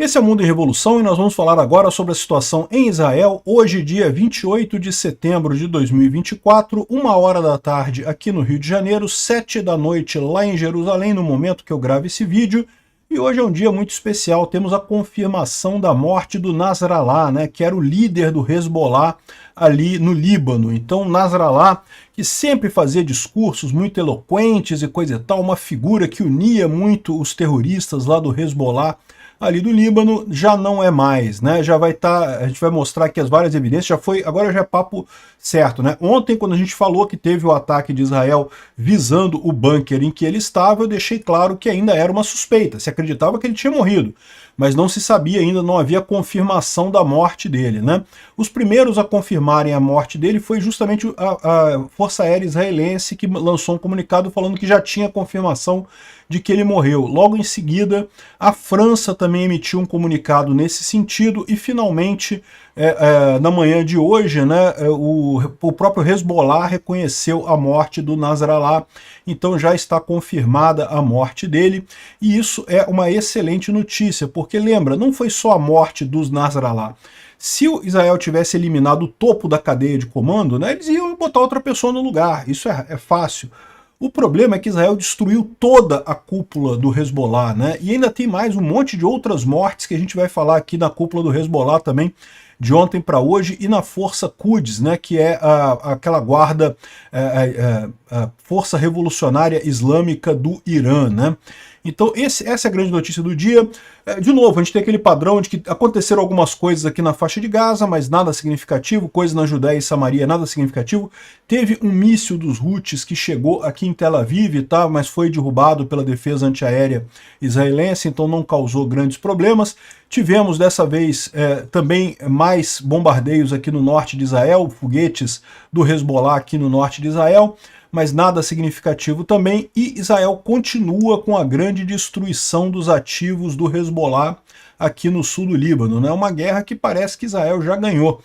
Esse é o Mundo em Revolução e nós vamos falar agora sobre a situação em Israel, hoje dia 28 de setembro de 2024, 1h da tarde aqui no Rio de Janeiro, 7 da noite lá em Jerusalém, no momento que eu gravo esse vídeo. E hoje é um dia muito especial, temos a confirmação da morte do Nasrallah, né, que era o líder do Hezbollah ali no Líbano. Então Nasrallah, que sempre fazia discursos muito eloquentes e coisa e tal, uma figura que unia muito os terroristas lá do Hezbollah ali do Líbano, já não é mais, né? Já vai estar, a gente vai mostrar aqui as várias evidências, já foi, agora já é papo certo, né? Ontem, quando a gente falou que teve o ataque de Israel visando o bunker em que ele estava, eu deixei claro que ainda era uma suspeita, se acreditava que ele tinha morrido, mas não se sabia ainda, não havia confirmação da morte dele, né? Os primeiros a confirmarem a morte dele foi justamente a Força Aérea Israelense, que lançou um comunicado falando que já tinha confirmação de que ele morreu. Logo em seguida, a França também emitiu um comunicado nesse sentido e finalmente, na manhã de hoje, né, o próprio Hezbollah reconheceu a morte do Nasrallah, então já está confirmada a morte dele, e isso é uma excelente notícia, porque lembra, não foi só a morte dos Nasrallah. Se o Israel tivesse eliminado o topo da cadeia de comando, né, eles iam botar outra pessoa no lugar, isso é fácil. O problema é que Israel destruiu toda a cúpula do Hezbollah, né? E ainda tem mais um monte de outras mortes que a gente vai falar aqui na cúpula do Hezbollah também, de ontem para hoje, e na Força Quds, né, que é aquela guarda, a Força Revolucionária Islâmica do Irã, né? Então essa é a grande notícia do dia. De novo, a gente tem aquele padrão de que aconteceram algumas coisas aqui na faixa de Gaza, mas nada significativo, coisas na Judéia e Samaria, nada significativo. Teve um míssil dos Houthis que chegou aqui em Tel Aviv, tá? Mas foi derrubado pela defesa antiaérea israelense, então não causou grandes problemas. Tivemos dessa vez também mais bombardeios aqui no norte de Israel, foguetes do Hezbollah aqui no norte de Israel, mas nada significativo também, e Israel continua com a grande destruição dos ativos do Hezbollah aqui no sul do Líbano, né? Uma guerra que parece que Israel já ganhou.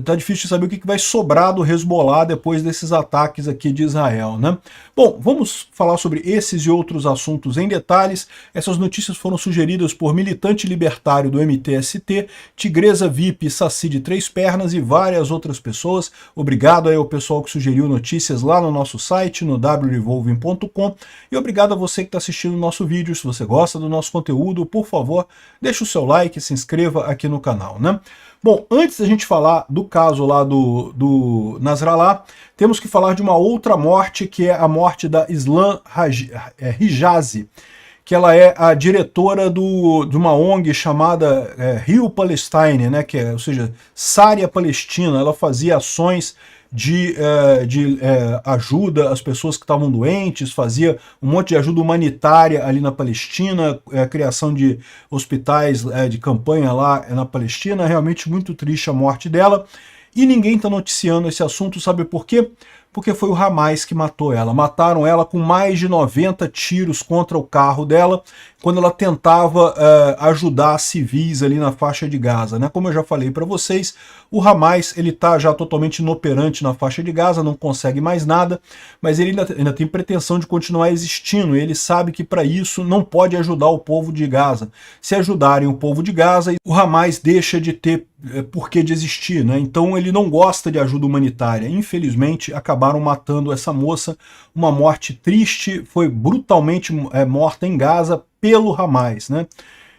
Tá difícil de saber o que vai sobrar do Hezbollah depois desses ataques aqui de Israel, né? Bom, vamos falar sobre esses e outros assuntos em detalhes. Essas notícias foram sugeridas por militante libertário do MTST, Tigresa VIP, Saci de Três Pernas e várias outras pessoas. Obrigado aí ao pessoal que sugeriu notícias lá no nosso site, no wrevolving.com, e obrigado a você que está assistindo o nosso vídeo. Se você gosta do nosso conteúdo, por favor, deixe o seu like e se inscreva aqui no canal, né? Bom, antes da gente falar do caso lá do Nasrallah, temos que falar de uma outra morte, que é a morte da Islam Hijazi, que ela é a diretora de uma ONG chamada Rio Palestine, né, ou seja, Sária Palestina. Ela fazia ações de ajuda às pessoas que estavam doentes, fazia um monte de ajuda humanitária ali na Palestina, criação de hospitais de campanha lá na Palestina. Realmente muito triste a morte dela, e ninguém está noticiando esse assunto, sabe por quê? Porque foi o Hamas que matou ela. Mataram ela com mais de 90 tiros contra o carro dela, quando ela tentava ajudar civis ali na faixa de Gaza, né? Como eu já falei para vocês, o Hamas ele está já totalmente inoperante na faixa de Gaza, não consegue mais nada, mas ele ainda tem pretensão de continuar existindo. Ele sabe que para isso não pode ajudar o povo de Gaza. Se ajudarem o povo de Gaza, o Hamas deixa de ter por que de existir, né? Então ele não gosta de ajuda humanitária. Infelizmente acabaram matando essa moça, uma morte triste, foi brutalmente morta em Gaza pelo Hamas, né?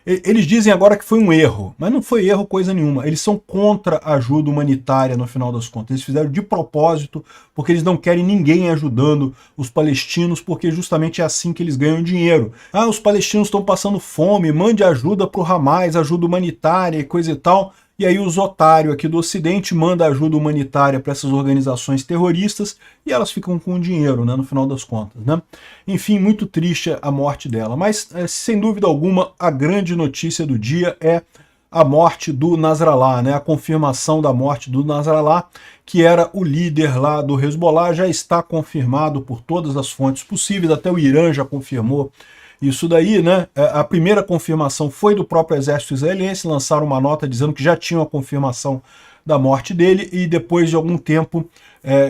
Eles dizem agora que foi um erro, mas não foi erro coisa nenhuma. Eles são contra a ajuda humanitária no final das contas. Eles fizeram de propósito, porque eles não querem ninguém ajudando os palestinos, porque justamente é assim que eles ganham dinheiro. Ah, os palestinos estão passando fome, mande ajuda para o Hamas, ajuda humanitária e coisa e tal. E aí os otários aqui do Ocidente mandam ajuda humanitária para essas organizações terroristas e elas ficam com o dinheiro, né, no final das contas, né? Enfim, muito triste a morte dela. Mas, sem dúvida alguma, a grande notícia do dia é a morte do Nasrallah, né? A confirmação da morte do Nasrallah, que era o líder lá do Hezbollah. Já está confirmado por todas as fontes possíveis, até o Irã já confirmou isso daí, né? A primeira confirmação foi do próprio exército israelense, lançaram uma nota dizendo que já tinham a confirmação da morte dele, e depois de algum tempo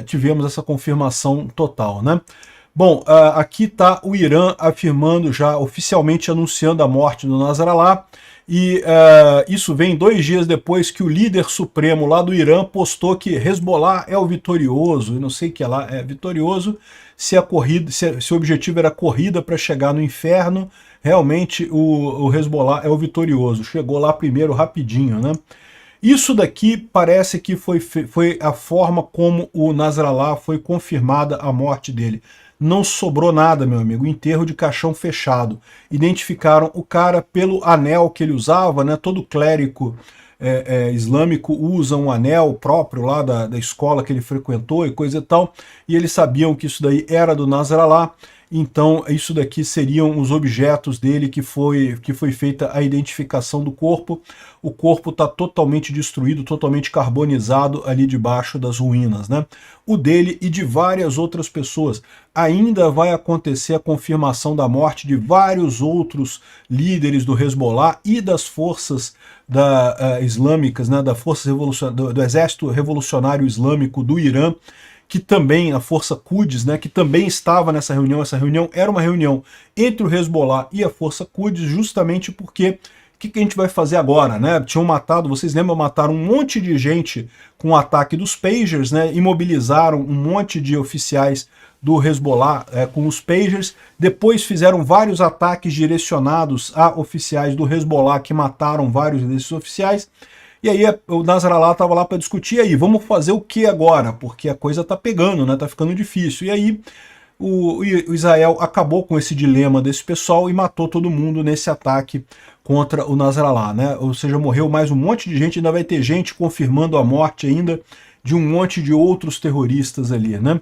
tivemos essa confirmação total, né? Bom, aqui está o Irã afirmando, já oficialmente anunciando a morte do Nasrallah, E isso vem 2 dias depois que o líder supremo lá do Irã postou que Hezbollah é o vitorioso, e não sei o que lá, é vitorioso se a corrida, se o objetivo era corrida para chegar no inferno, realmente o Hezbollah é o vitorioso, chegou lá primeiro rapidinho, né? Isso daqui parece que foi a forma como o Nasrallah foi confirmada a morte dele. Não sobrou nada, meu amigo, enterro de caixão fechado. Identificaram o cara pelo anel que ele usava, né? Todo clérigo islâmico usa um anel próprio lá da escola que ele frequentou e coisa e tal, e eles sabiam que isso daí era do Nasrallah. Então isso daqui seriam os objetos dele que foi feita a identificação do corpo. O corpo está totalmente destruído, totalmente carbonizado ali debaixo das ruínas, né? O dele e de várias outras pessoas. Ainda vai acontecer a confirmação da morte de vários outros líderes do Hezbollah e das forças islâmicas, né? Da força do exército revolucionário islâmico do Irã, que também, a Força Quds, né, que também estava nessa reunião. Essa reunião era uma reunião entre o Hezbollah e a Força Quds, justamente porque o que a gente vai fazer agora, né? Tinham matado, vocês lembram, mataram um monte de gente com o ataque dos pagers, né? Imobilizaram um monte de oficiais do Hezbollah com os pagers, depois fizeram vários ataques direcionados a oficiais do Hezbollah que mataram vários desses oficiais. E aí o Nasrallah estava lá para discutir, aí, vamos fazer o que agora? Porque a coisa está pegando, né? Tá ficando difícil. E aí o Israel acabou com esse dilema desse pessoal e matou todo mundo nesse ataque contra o Nasrallah, né? Ou seja, morreu mais um monte de gente, ainda vai ter gente confirmando a morte ainda de um monte de outros terroristas ali, né?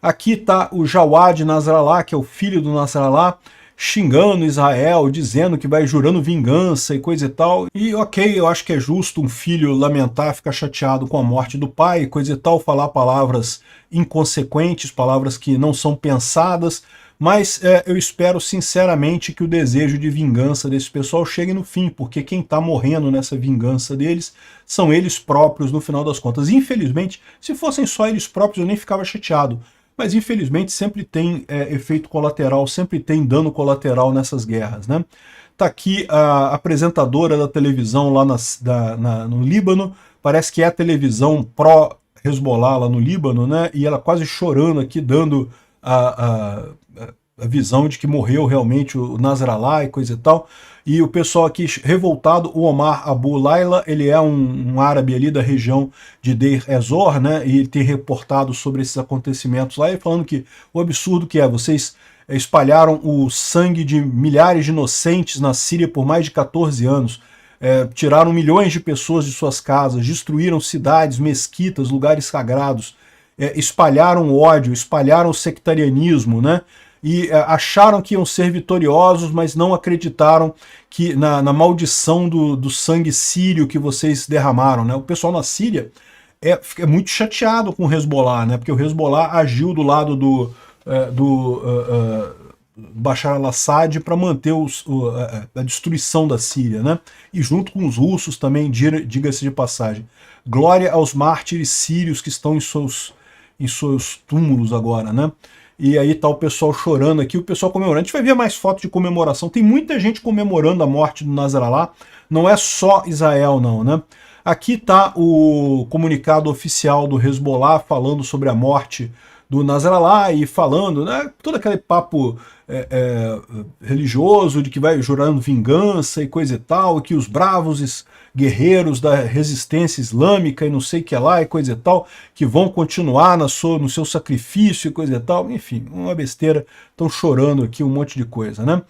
Aqui está o Jawad Nasrallah, que é o filho do Nasrallah, xingando Israel, dizendo que vai jurando vingança e coisa e tal. E ok, eu acho que é justo um filho lamentar, ficar chateado com a morte do pai, coisa e tal, falar palavras inconsequentes, palavras que não são pensadas, mas eu espero sinceramente que o desejo de vingança desse pessoal chegue no fim, porque quem está morrendo nessa vingança deles são eles próprios no final das contas. Infelizmente, se fossem só eles próprios eu nem ficava chateado, mas infelizmente sempre tem efeito colateral, sempre tem dano colateral nessas guerras, né? Tá aqui a apresentadora da televisão lá no Líbano, parece que é a televisão pró-Hezbollah lá no Líbano, né? E ela quase chorando aqui, dando a visão de que morreu realmente o Nasrallah e coisa e tal. E o pessoal aqui revoltado, o Omar Abu Layla, ele é um árabe ali da região de Deir ez-Zor, né? E ele tem reportado sobre esses acontecimentos lá, e falando que o absurdo que vocês espalharam o sangue de milhares de inocentes na Síria por mais de 14 anos, tiraram milhões de pessoas de suas casas, destruíram cidades, mesquitas, lugares sagrados, espalharam ódio, espalharam o sectarianismo, né? E acharam que iam ser vitoriosos, mas não acreditaram que na maldição do sangue sírio que vocês derramaram, né? O pessoal na Síria é muito chateado com o Hezbollah, né? Porque o Hezbollah agiu do lado do Bashar al-Assad para manter a destruição da Síria, né? E junto com os russos também, diga-se de passagem. Glória aos mártires sírios que estão em seus túmulos agora, né? E aí tá o pessoal chorando aqui, o pessoal comemorando. A gente vai ver mais fotos de comemoração. Tem muita gente comemorando a morte do Nasrallah. Não é só Israel, não, né? Aqui tá o comunicado oficial do Hezbollah falando sobre a morte do Nasrallah e falando, né, todo aquele papo religioso de que vai jurando vingança e coisa e tal, que os bravos guerreiros da resistência islâmica e não sei o que lá e coisa e tal, que vão continuar no seu sacrifício e coisa e tal, enfim, uma besteira, estão chorando aqui um monte de coisa, né?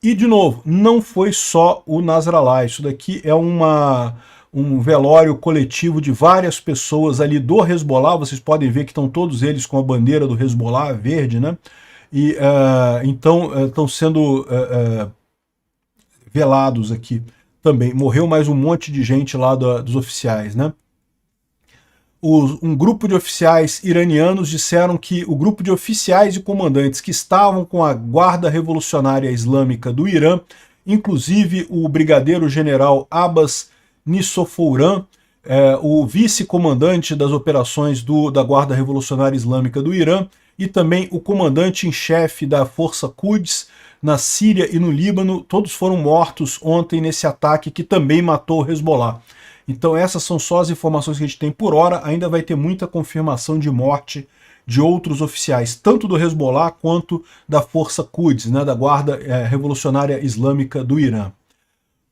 E, de novo, não foi só o Nasrallah, isso daqui é um velório coletivo de várias pessoas ali do Hezbollah, vocês podem ver que estão todos eles com a bandeira do Hezbollah verde, né? E então estão sendo velados aqui também. Morreu mais um monte de gente lá dos oficiais, né? Um grupo de oficiais iranianos disseram que o grupo de oficiais e comandantes que estavam com a Guarda Revolucionária Islâmica do Irã, inclusive o brigadeiro-general Abbas Nissofouran, o vice-comandante das operações da Guarda Revolucionária Islâmica do Irã, e também o comandante em chefe da Força Quds, na Síria e no Líbano, todos foram mortos ontem nesse ataque que também matou o Hezbollah. Então essas são só as informações que a gente tem por hora, ainda vai ter muita confirmação de morte de outros oficiais, tanto do Hezbollah quanto da Força Quds, né, da Guarda Revolucionária Islâmica do Irã.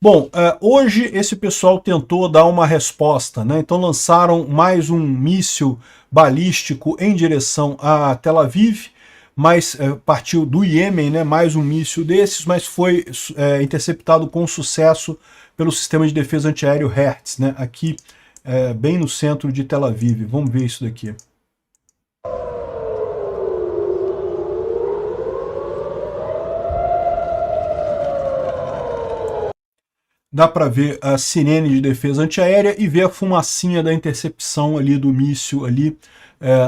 Bom, hoje esse pessoal tentou dar uma resposta, né? Então lançaram mais um míssil balístico em direção a Tel Aviv, mas partiu do Iêmen, né? Mais um míssil desses, mas foi interceptado com sucesso pelo sistema de defesa antiaéreo Hertz, né? Aqui bem no centro de Tel Aviv. Vamos ver isso daqui. Dá para ver a sirene de defesa antiaérea e ver a fumacinha da intercepção ali do míssil ali,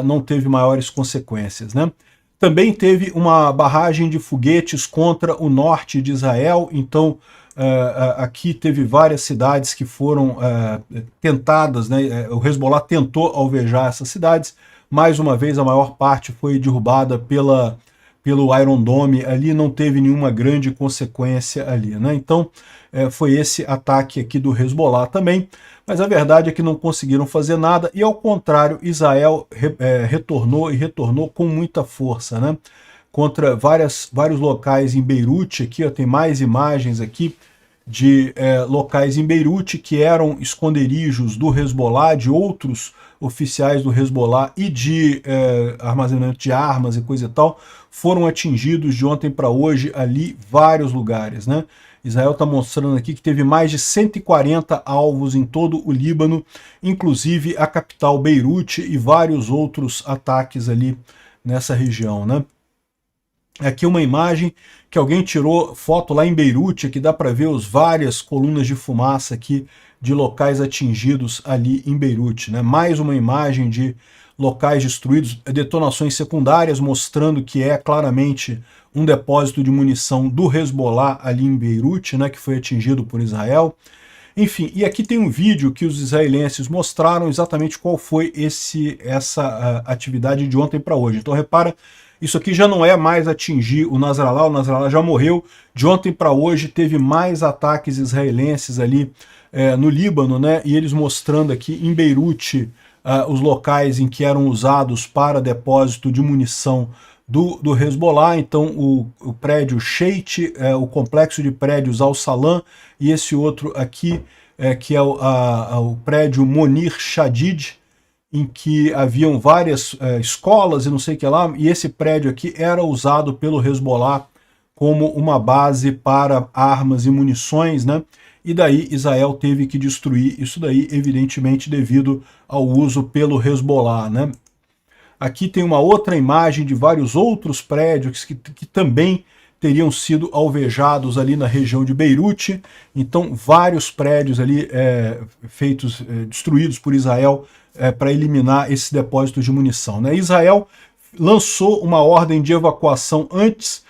não teve maiores consequências, né? Também teve uma barragem de foguetes contra o norte de Israel, então aqui teve várias cidades que foram tentadas, né? O Hezbollah tentou alvejar essas cidades, mais uma vez a maior parte foi derrubada pelo Iron Dome ali, não teve nenhuma grande consequência ali, né? Então foi esse ataque aqui do Hezbollah também, mas a verdade é que não conseguiram fazer nada e, ao contrário, Israel retornou com muita força, né? Contra vários locais em Beirute. Aqui ó, tem mais imagens aqui de locais em Beirute que eram esconderijos do Hezbollah, de outros oficiais do Hezbollah e de armazenamento de armas e coisa e tal, foram atingidos de ontem para hoje ali vários lugares, né? Israel está mostrando aqui que teve mais de 140 alvos em todo o Líbano, inclusive a capital Beirute e vários outros ataques ali nessa região, né? Aqui uma imagem que alguém tirou foto lá em Beirute, que dá para ver as várias colunas de fumaça aqui de locais atingidos ali em Beirute, né? Mais uma imagem de locais destruídos, detonações secundárias, mostrando que é claramente um depósito de munição do Hezbollah ali em Beirute, né, que foi atingido por Israel. Enfim, e aqui tem um vídeo que os israelenses mostraram exatamente qual foi essa atividade de ontem para hoje. Então repara, isso aqui já não é mais atingir o Nasrallah já morreu. De ontem para hoje teve mais ataques israelenses ali no Líbano, né, e eles mostrando aqui em Beirute os locais em que eram usados para depósito de munição do Hezbollah. Então o prédio Sheit, o complexo de prédios Al-Salam, e esse outro aqui, que é o prédio Monir Shadid, em que haviam várias escolas e não sei o que lá, e esse prédio aqui era usado pelo Hezbollah como uma base para armas e munições, né? E daí Israel teve que destruir isso daí, evidentemente devido ao uso pelo Hezbollah, né? Aqui tem uma outra imagem de vários outros prédios que também teriam sido alvejados ali na região de Beirute. Então vários prédios ali destruídos por Israel para eliminar esses depósitos de munição, né? Israel lançou uma ordem de evacuação antes.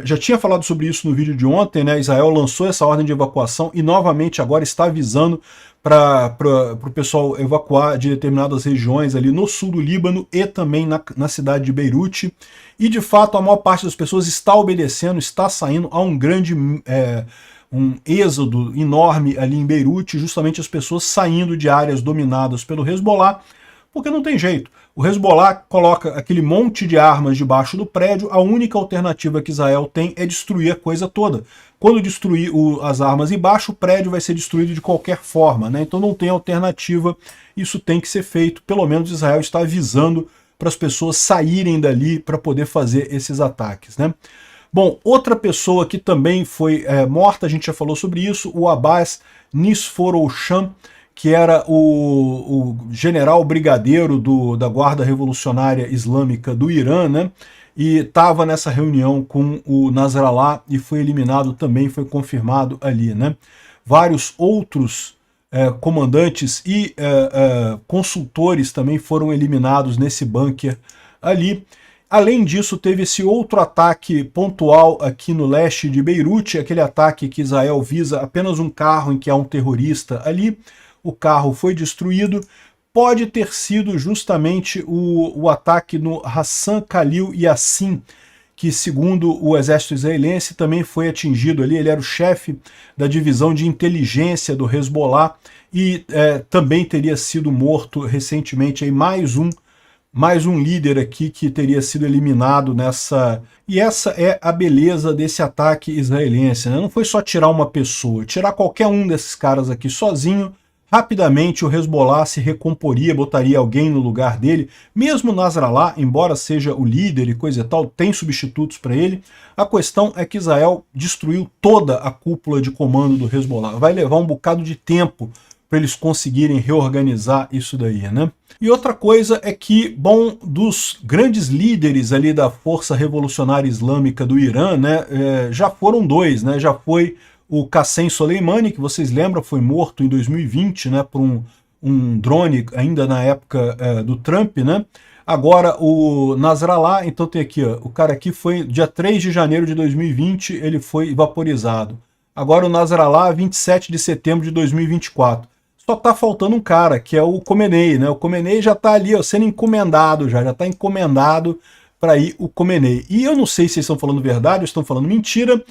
Já tinha falado sobre isso no vídeo de ontem, né? Israel lançou essa ordem de evacuação e novamente agora está avisando para o pessoal evacuar de determinadas regiões ali no sul do Líbano e também na cidade de Beirute. E de fato a maior parte das pessoas está obedecendo, está saindo a um grande um êxodo enorme ali em Beirute, justamente as pessoas saindo de áreas dominadas pelo Hezbollah, porque não tem jeito. O Hezbollah coloca aquele monte de armas debaixo do prédio, a única alternativa que Israel tem é destruir a coisa toda. Quando destruir as armas embaixo, o prédio vai ser destruído de qualquer forma, né? Então não tem alternativa, isso tem que ser feito. Pelo menos Israel está avisando para as pessoas saírem dali para poder fazer esses ataques, né? Bom, outra pessoa que também foi morta, a gente já falou sobre isso, o Abbas Nisforosham, que era o general brigadeiro da Guarda Revolucionária Islâmica do Irã, né? E estava nessa reunião com o Nasrallah e foi eliminado também, foi confirmado ali, né? Vários outros comandantes e consultores também foram eliminados nesse bunker ali. Além disso, teve esse outro ataque pontual aqui no leste de Beirute, aquele ataque que Israel visa apenas um carro em que há um terrorista ali. O carro foi destruído. Pode ter sido justamente o ataque no Hassan Khalil Yassin, que, segundo o exército israelense, também foi atingido ali. Ele era o chefe da divisão de inteligência do Hezbollah e também teria sido morto recentemente aí mais um líder aqui que teria sido eliminado nessa... E essa é a beleza desse ataque israelense, né? Não foi só tirar uma pessoa, tirar qualquer um desses caras aqui sozinho, rapidamente o Hezbollah se recomporia, botaria alguém no lugar dele, mesmo Nasrallah, embora seja o líder e coisa e tal, tem substitutos para ele. A questão é que Israel destruiu toda a cúpula de comando do Hezbollah. Vai levar um bocado de tempo para eles conseguirem reorganizar isso daí, né? E outra coisa é que, bom, dos grandes líderes ali da Força Revolucionária Islâmica do Irã, né, já foram dois, né? Já foi o Qassem Soleimani, que vocês lembram, foi morto em 2020, né, por um drone ainda na época do Trump, né? Agora o Nasrallah, então tem aqui, ó, o cara aqui foi dia 3 de janeiro de 2020, ele foi vaporizado. Agora o Nasrallah, 27 de setembro de 2024. Só tá faltando um cara, que é o Khomeini, né? O Khomeini já tá ali, ó, sendo encomendado, já tá encomendado para ir o Khomeini. E eu não sei se eles estão falando verdade ou estão falando mentira,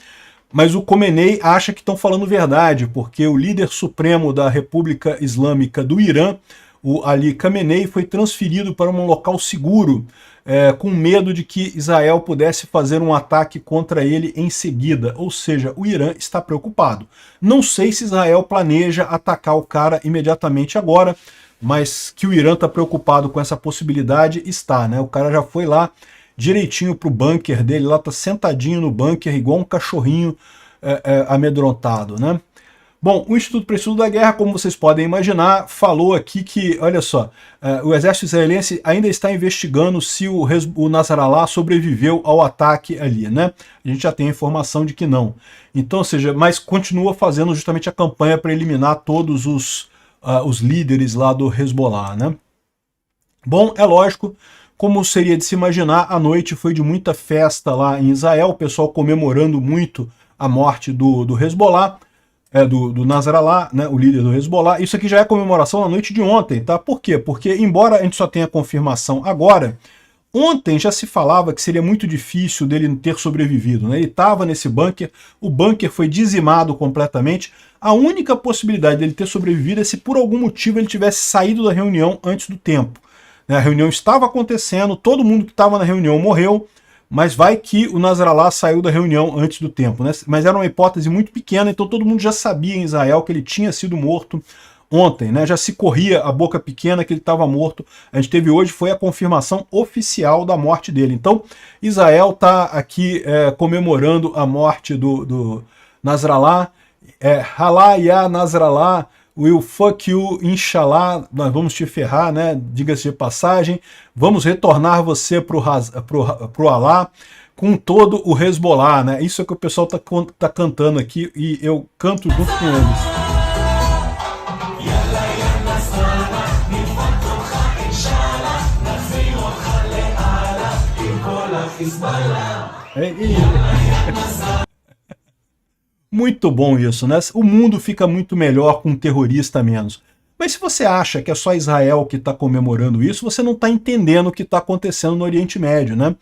mas o Khomeini acha que estão falando verdade, porque o líder supremo da República Islâmica do Irã, o Ali Khamenei, foi transferido para um local seguro, com medo de que Israel pudesse fazer um ataque contra ele em seguida. Ou seja, o Irã está preocupado. Não sei se Israel planeja atacar o cara imediatamente agora, mas que o Irã está preocupado com essa possibilidade está, né? O cara já foi lá direitinho pro bunker dele, lá tá sentadinho no bunker, igual um cachorrinho amedrontado, né? Bom, o Instituto para o Estudo da Guerra, como vocês podem imaginar, falou aqui que, olha só, o exército israelense ainda está investigando se o Nasrallah sobreviveu ao ataque ali, né? A gente já tem a informação de que não. Então, ou seja, mas continua fazendo justamente a campanha para eliminar todos os líderes lá do Hezbollah, né? Bom, é lógico, como seria de se imaginar, a noite foi de muita festa lá em Israel, o pessoal comemorando muito a morte do Hezbollah, do Nasrallah, né, o líder do Hezbollah. Isso aqui já é comemoração na noite de ontem, tá? Por quê? Porque, embora a gente só tenha confirmação agora, ontem já se falava que seria muito difícil dele ter sobrevivido, né? Ele estava nesse bunker, o bunker foi dizimado completamente. A única possibilidade dele ter sobrevivido é se por algum motivo ele tivesse saído da reunião antes do tempo. A reunião estava acontecendo, todo mundo que estava na reunião morreu, mas vai que o Nasrallah saiu da reunião antes do tempo, né? Mas era uma hipótese muito pequena, então todo mundo já sabia em Israel que ele tinha sido morto ontem, né? Já se corria a boca pequena que ele estava morto. A gente teve hoje, foi a confirmação oficial da morte dele. Então Israel está aqui comemorando a morte do Nasrallah. Halá ya Nasrallah, will fuck you, inshallah, nós vamos te ferrar, né? Diga-se de passagem, vamos retornar você pro Alá com todo o Hezbollah, né? Isso é que o pessoal tá cantando aqui e eu canto junto com eles. Muito bom isso, né? O mundo fica muito melhor com um terrorista a menos. Mas se você acha que é só Israel que está comemorando isso, você não está entendendo o que está acontecendo no Oriente Médio, né?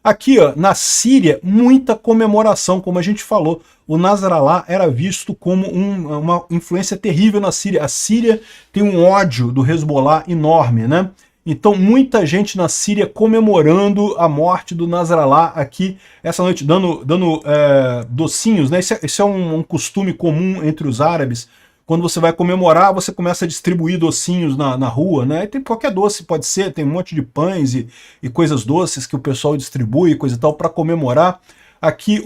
Aqui, ó, na Síria, muita comemoração, como a gente falou. O Nasrallah era visto como uma influência terrível na Síria. A Síria tem um ódio do Hezbollah enorme, né? Então, muita gente na Síria comemorando a morte do Nasrallah aqui essa noite, dando docinhos, né? Esse é um costume comum entre os árabes. Quando você vai comemorar, você começa a distribuir docinhos na rua, né? Tem qualquer doce, pode ser, tem um monte de pães e coisas doces que o pessoal distribui, coisa e tal, para comemorar. Aqui,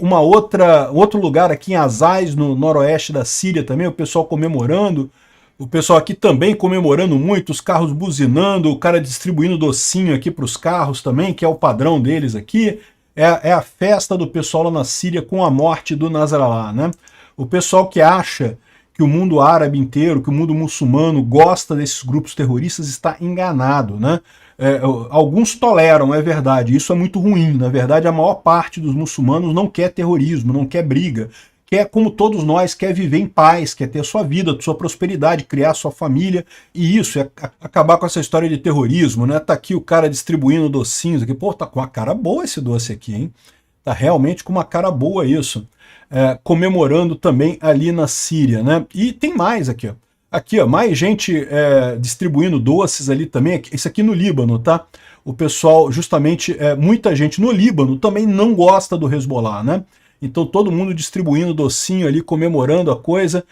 outro lugar aqui em Azaz, no noroeste da Síria também, o pessoal comemorando. O pessoal aqui também comemorando muito, os carros buzinando, o cara distribuindo docinho aqui para os carros também, que é o padrão deles aqui. É a festa do pessoal lá na Síria com a morte do Nasrallah, né? O pessoal que acha que o mundo árabe inteiro, que o mundo muçulmano gosta desses grupos terroristas está enganado, né? Alguns toleram, é verdade, isso é muito ruim. Na verdade, a maior parte dos muçulmanos não quer terrorismo, não quer briga, quer, como todos nós, quer viver em paz, quer ter sua vida, sua prosperidade, criar sua família, e isso é acabar com essa história de terrorismo, né? Tá aqui o cara distribuindo docinhos aqui, pô, tá com a cara boa esse doce aqui, hein? Tá realmente com uma cara boa isso. Comemorando também ali na Síria, né? E tem mais aqui, ó. Aqui, ó, mais gente distribuindo doces ali também. Isso aqui no Líbano, tá? O pessoal, justamente, muita gente no Líbano também não gosta do Hezbollah, né? Então todo mundo distribuindo docinho ali, comemorando a coisa.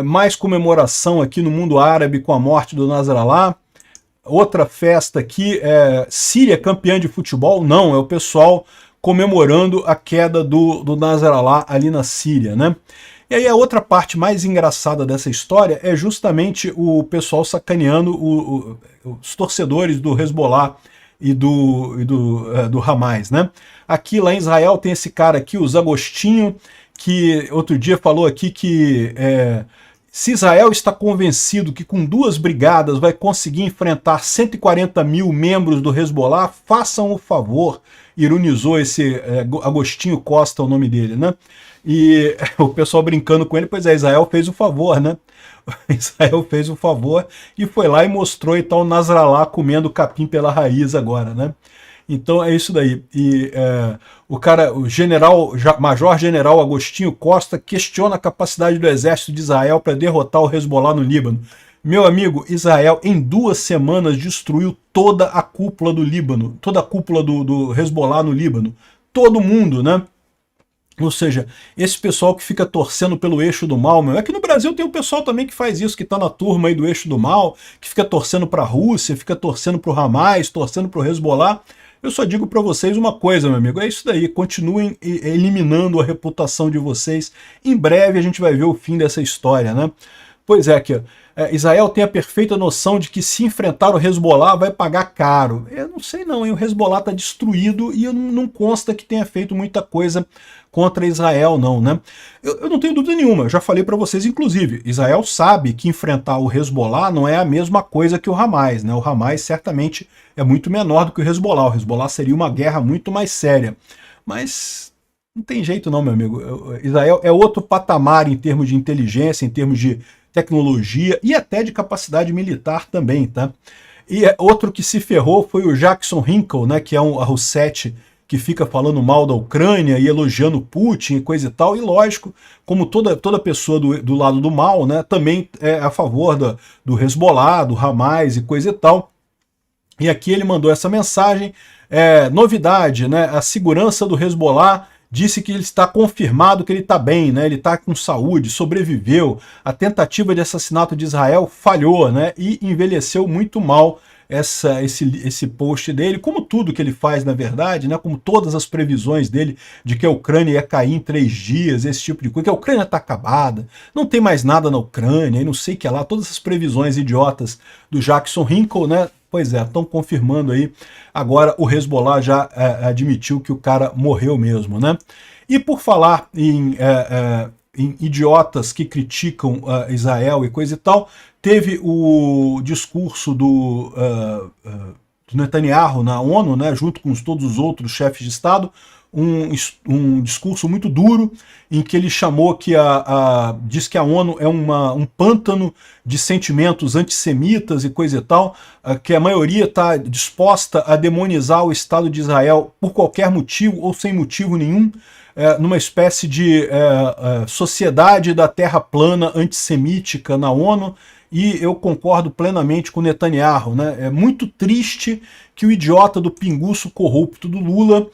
Mais comemoração aqui no mundo árabe com a morte do Nasrallah. Outra festa aqui, Síria campeã de futebol? Não, é o pessoal comemorando a queda do Nasrallah ali na Síria, né? E aí a outra parte mais engraçada dessa história é justamente o pessoal sacaneando os torcedores do Hezbollah e do Hamas, né? Aqui lá em Israel tem esse cara aqui, o Zagostinho, que outro dia falou aqui que se Israel está convencido que com 2 brigadas vai conseguir enfrentar 140 mil membros do Hezbollah, façam o favor, ironizou esse Agostinho Costa, o nome dele, né? E o pessoal brincando com ele, pois Israel fez o favor, né? Israel fez o favor e foi lá e mostrou então o Nasrallah comendo capim pela raiz agora, né? Então é isso daí. E o Major General Agostinho Costa questiona a capacidade do exército de Israel para derrotar o Hezbollah no Líbano. Meu amigo, Israel em 2 semanas destruiu toda a cúpula do Líbano, toda a cúpula do Hezbollah no Líbano. Todo mundo, né? Ou seja, esse pessoal que fica torcendo pelo eixo do mal, meu, aqui no Brasil tem um pessoal também que faz isso, que está na turma aí do eixo do mal, que fica torcendo para a Rússia, fica torcendo para o Hamas, torcendo para o Hezbollah. Eu só digo para vocês uma coisa, meu amigo, é isso daí, continuem eliminando a reputação de vocês. Em breve a gente vai ver o fim dessa história, né? Pois é, que Israel tem a perfeita noção de que se enfrentar o Hezbollah vai pagar caro. Eu não sei não, hein? O Hezbollah está destruído e não consta que tenha feito muita coisa contra Israel não, né? Eu não tenho dúvida nenhuma, eu já falei para vocês, inclusive, Israel sabe que enfrentar o Hezbollah não é a mesma coisa que o Hamas, né? O Hamas certamente é muito menor do que o Hezbollah seria uma guerra muito mais séria. Mas não tem jeito não, meu amigo. Israel é outro patamar em termos de inteligência, em termos de tecnologia e até de capacidade militar também, tá? E outro que se ferrou foi o Jackson Hinkle, né, que é um Russet que fica falando mal da Ucrânia e elogiando Putin e coisa e tal, e lógico, como toda pessoa do lado do mal, né, também é a favor do Hezbollah, do Hamas e coisa e tal. E aqui ele mandou essa mensagem, novidade, né, a segurança do Hezbollah disse que ele está confirmado que ele está bem, né? Ele está com saúde, sobreviveu. A tentativa de assassinato de Israel falhou, né? E envelheceu muito mal esse post dele, como tudo que ele faz, na verdade, né? Como todas as previsões dele de que a Ucrânia ia cair em 3 dias, esse tipo de coisa, que a Ucrânia está acabada, não tem mais nada na Ucrânia, e não sei o que lá, todas essas previsões idiotas do Jackson Hinkle, né? Pois é, estão confirmando aí. Agora o Hezbollah já admitiu que o cara morreu mesmo, né? E por falar em idiotas que criticam Israel e coisa e tal, teve o discurso do Netanyahu na ONU, né, junto com todos os outros chefes de Estado, um discurso muito duro, em que ele chamou que diz que a ONU é um pântano de sentimentos antissemitas e coisa e tal, que a maioria está disposta a demonizar o Estado de Israel por qualquer motivo ou sem motivo nenhum, numa espécie de sociedade da terra plana antissemítica na ONU. E eu concordo plenamente com o Netanyahu, né? É muito triste que o idiota do pinguço corrupto do Lula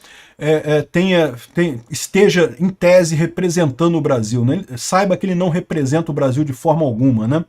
esteja, em tese, representando o Brasil, né? Saiba que ele não representa o Brasil de forma alguma, né?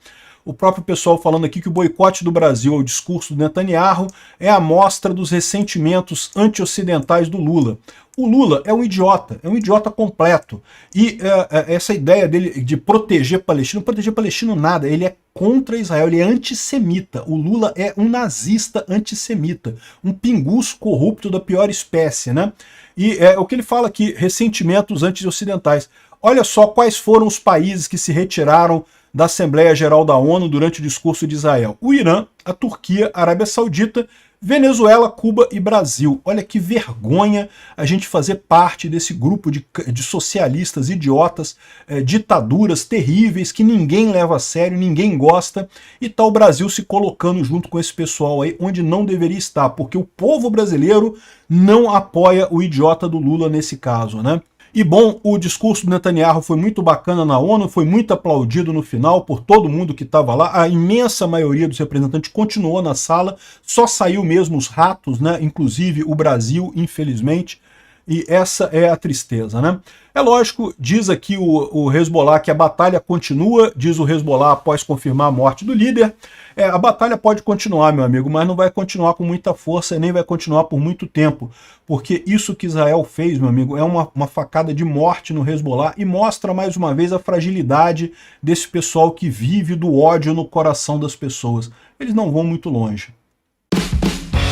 O próprio pessoal falando aqui que o boicote do Brasil ao discurso do Netanyahu é a amostra dos ressentimentos anti-ocidentais do Lula. O Lula é um idiota completo. E essa ideia dele de proteger palestino nada, ele é contra Israel, ele é antissemita. O Lula é um nazista antissemita, um pinguço corrupto da pior espécie, né? E o que ele fala aqui, ressentimentos anti-ocidentais. Olha só quais foram os países que se retiraram da Assembleia Geral da ONU durante o discurso de Israel. O Irã, a Turquia, a Arábia Saudita, Venezuela, Cuba e Brasil. Olha que vergonha a gente fazer parte desse grupo de socialistas idiotas, ditaduras terríveis que ninguém leva a sério, ninguém gosta, e tá o Brasil se colocando junto com esse pessoal aí onde não deveria estar, porque o povo brasileiro não apoia o idiota do Lula nesse caso, né? E bom, o discurso do Netanyahu foi muito bacana na ONU, foi muito aplaudido no final por todo mundo que estava lá. A imensa maioria dos representantes continuou na sala, só saiu mesmo os ratos, né? Inclusive o Brasil, infelizmente. E essa é a tristeza, né? É lógico, diz aqui o Hezbollah que a batalha continua, diz o Hezbollah após confirmar a morte do líder. A batalha pode continuar, meu amigo, mas não vai continuar com muita força e nem vai continuar por muito tempo, porque isso que Israel fez, meu amigo, é uma facada de morte no Hezbollah e mostra mais uma vez a fragilidade desse pessoal que vive do ódio no coração das pessoas. Eles não vão muito longe.